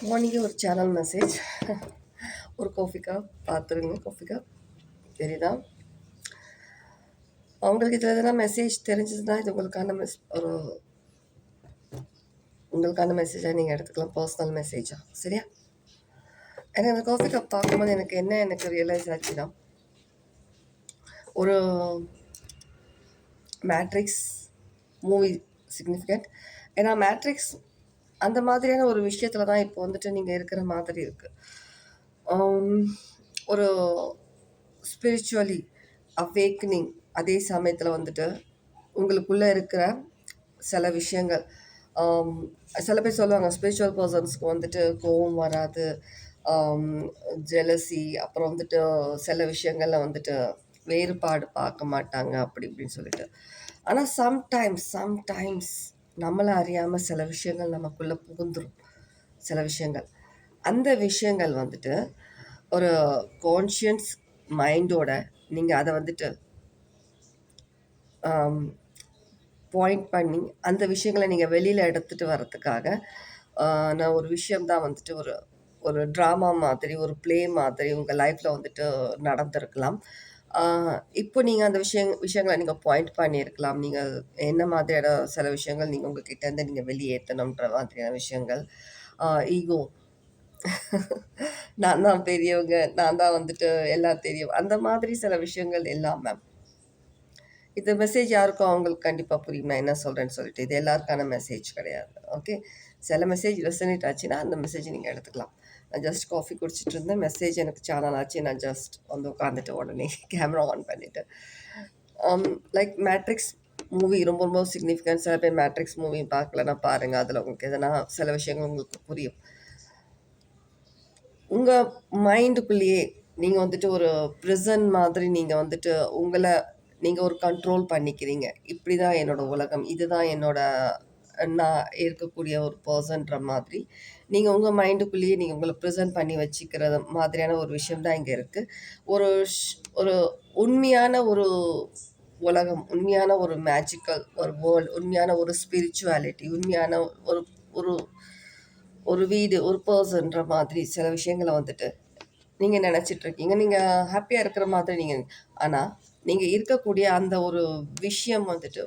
மார்னிங்கே ஒரு channel message ஒரு காஃபிக்கா பார்த்துருங்க. காஃபிக்கா தெரியுதா? அவங்களுக்கு இதில் எதனா மெசேஜ் தெரிஞ்சதுன்னா இது உங்களுக்கான உங்களுக்கான மெசேஜாக நீங்கள் எடுத்துக்கலாம். பர்சனல் மெசேஜாக, சரியா? எனக்கு அந்த காஃபி கப் பார்க்கும்போது எனக்கு ரியலைஸ் ஆச்சுன்னா, ஒரு மேட்ரிக்ஸ் மூவி சிக்னிஃபிகண்ட். ஏன்னா மேட்ரிக்ஸ் அந்த மாதிரியான ஒரு விஷயத்தில் தான் இப்போ வந்துட்டு நீங்கள் இருக்கிற மாதிரி இருக்குது. ஒரு ஸ்பிரிச்சுவலி அவேக்கனிங், அதே சமயத்தில் வந்துட்டு உங்களுக்குள்ளே இருக்கிற சில விஷயங்கள். சில பேர் சொல்லுவாங்க ஸ்பிரிச்சுவல் பர்சன்ஸ்க்கு வந்துட்டு கோபம் வராது, ஜெலசி, அப்புறம் வந்துட்டு சில விஷயங்களில் வந்துட்டு வேறுபாடு பார்க்க மாட்டாங்க அப்படி இப்படின்னு சொல்லிட்டு. ஆனால் சம்டைம்ஸ் நம்மளை அறியாமல் சில விஷயங்கள் நமக்குள்ளே புகுந்துடும். சில விஷயங்கள், அந்த விஷயங்கள் வந்துட்டு ஒரு கான்ஷியஸ் மைண்டோட நீங்கள் அதை வந்துட்டு பாயிண்ட் பண்ணி அந்த விஷயங்களை நீங்கள் வெளியில் எடுத்துகிட்டு வர்றதுக்காக நான் ஒரு விஷயம்தான் வந்துட்டு ஒரு ஒரு ட்ராமா மாதிரி, ஒரு ப்ளே மாதிரி உங்கள் லைஃப்பில் வந்துட்டு நடந்திருக்கலாம். இப்போ நீங்கள் அந்த விஷயங்களை நீங்கள் பாயிண்ட் பண்ணியிருக்கலாம். நீங்கள் என்ன மாதிரியான சில விஷயங்கள் நீங்கள் உங்கள் கிட்டேருந்து நீங்கள் வெளியேற்றணுன்ற மாதிரியான விஷயங்கள். ஈகோ, நான் தான் பெரியவங்க, நான் தான் வந்துட்டு எல்லாம் தெரியும், அந்த மாதிரி சில விஷயங்கள் இல்லாமல், இந்த மெசேஜ் யாருக்கும் அவங்களுக்கு கண்டிப்பாக புரியும் நான் என்ன சொல்கிறேன்னு சொல்லிட்டு. இது எல்லாருக்கான மெசேஜ் கிடையாது. ஓகே, சில மெசேஜ் ரெசனேட் ஆச்சுன்னா அந்த மெசேஜ் நீங்கள் எடுத்துக்கலாம். நான் ஜஸ்ட் காஃபி குடிச்சிட்டு இருந்தேன், மெசேஜ் எனக்கு சேனல் ஆச்சு. நான் ஜஸ்ட் வந்து உட்காந்துட்டு உடனே கேமரா ஆன் பண்ணிவிட்டு, லைக் மேட்ரிக்ஸ் மூவி ரொம்ப ரொம்ப சிக்னிஃபிகன்ட். சில பேர் மேட்ரிக்ஸ் மூவி பார்க்கலன்னா பாருங்கள், அதில் உங்களுக்கு எதனா சில விஷயங்கள் உங்களுக்கு புரியும். உங்கள் மைண்டுக்குள்ளேயே நீங்கள் வந்துட்டு ஒரு ப்ரிசன் மாதிரி நீங்கள் வந்துட்டு உங்களை நீங்கள் ஒரு கண்ட்ரோல் பண்ணிக்கிறீங்க. இப்படி தான் என்னோடய உலகம், இதுதான் நான் இருக்கக்கூடிய ஒரு பர்சன்ற மாதிரி நீங்கள் உங்கள் மைண்டுக்குள்ளேயே நீங்கள் உங்களை ப்ரெசென்ட் பண்ணி வச்சுக்கிறது மாதிரியான ஒரு விஷயம் தான் இங்கே இருக்குது. ஒரு உண்மையான ஒரு உலகம், உண்மையான ஒரு மேஜிக்கல் ஒரு வேர்ல்டு, உண்மையான ஒரு ஸ்பிரிச்சுவாலிட்டி, உண்மையான ஒரு ஒரு ஒரு வீடு, ஒரு பர்சன்ற மாதிரி சில விஷயங்களை வந்துட்டு நீங்கள் நினச்சிட்ருக்கீங்க. நீங்கள் ஹாப்பியாக இருக்கிற மாதிரி நீங்கள், ஆனால் நீங்கள் இருக்கக்கூடிய அந்த ஒரு விஷயம் வந்துட்டு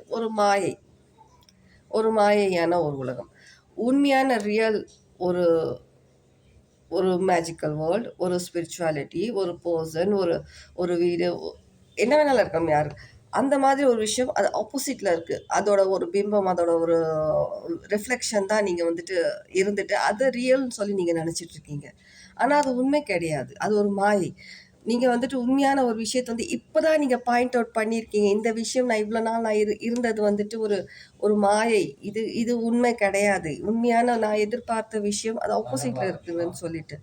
ஒரு மாயையான ஒரு உலகம். உண்மையான ரியல் ஒரு ஒரு மேஜிக்கல் வேர்ல்டு, ஒரு ஸ்பிரிச்சுவாலிட்டி, ஒரு பர்சன், ஒரு வீடு, என்ன வேணாலும் இருக்கலாம் யார். அந்த மாதிரி ஒரு விஷயம் அது ஆப்போசிட்டில் இருக்குது. அதோட ஒரு பிம்பம், அதோட ஒரு ரிஃப்ளெக்ஷன் தான் நீங்கள் வந்துட்டு இருந்துட்டு அதை ரியல்னு சொல்லி நீங்கள் நினச்சிட்ருக்கீங்க. ஆனால் அது உண்மை கிடையாது, அது ஒரு மாயை. நீங்கள் வந்துட்டு உண்மையான ஒரு விஷயத்தை வந்து இப்போ தான் நீங்கள் பாயிண்ட் அவுட் பண்ணியிருக்கீங்க. இந்த விஷயம் நான் இவ்வளோ நாள் நான் இருந்தது வந்துட்டு ஒரு மாயை, இது உண்மை கிடையாது, உண்மையான நான் எதிர்பார்த்த விஷயம் அது ஆப்போசிட்டில் இருக்குதுன்னு சொல்லிட்டு,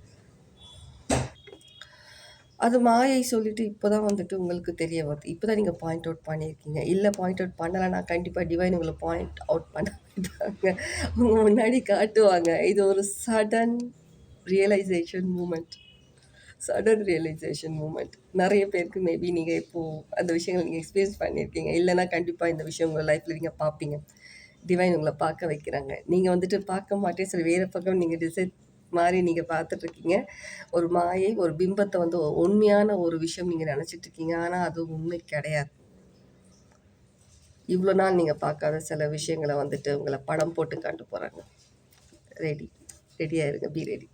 அது மாயை சொல்லிட்டு இப்போ தான் வந்துட்டு உங்களுக்கு தெரிய வருது. இப்போ தான் நீங்கள் பாயிண்ட் அவுட் பண்ணியிருக்கீங்க. இல்லை, பாயிண்ட் அவுட் பண்ணலைன்னா கண்டிப்பாக டிவைன் உங்களை பாயிண்ட் அவுட் பண்ண மாட்டாங்க, உங்கள் முன்னாடி காட்டுவாங்க. இது ஒரு சடன் ரியலைசேஷன் மூமெண்ட். நிறைய பேருக்கு மேபி நீங்கள் இப்போது அந்த விஷயங்கள் நீங்கள் எக்ஸ்பீரியன்ஸ் பண்ணியிருக்கீங்க. இல்லைன்னா கண்டிப்பாக இந்த விஷயம் உங்கள் லைஃப்பில் நீங்கள் பார்ப்பீங்க. டிவைன் உங்களை பார்க்க வைக்கிறாங்க. நீங்கள் வந்துட்டு பார்க்க மாட்டேன் சரி, வேறு பக்கம் நீங்கள் டிசைட் மாதிரி நீங்கள் பார்த்துட்ருக்கீங்க. ஒரு மாயை, ஒரு பிம்பத்தை வந்து உண்மையான ஒரு விஷயம் நீங்கள் நினச்சிட்ருக்கீங்க. ஆனால் அது உண்மை கிடையாது. இவ்வளோ நாள் நீங்கள் பார்க்காத சில விஷயங்களை வந்துட்டு உங்களை படம் போட்டு காட்ட போகிறாங்க. ரெடியாக இருங்க, பி ரெடி.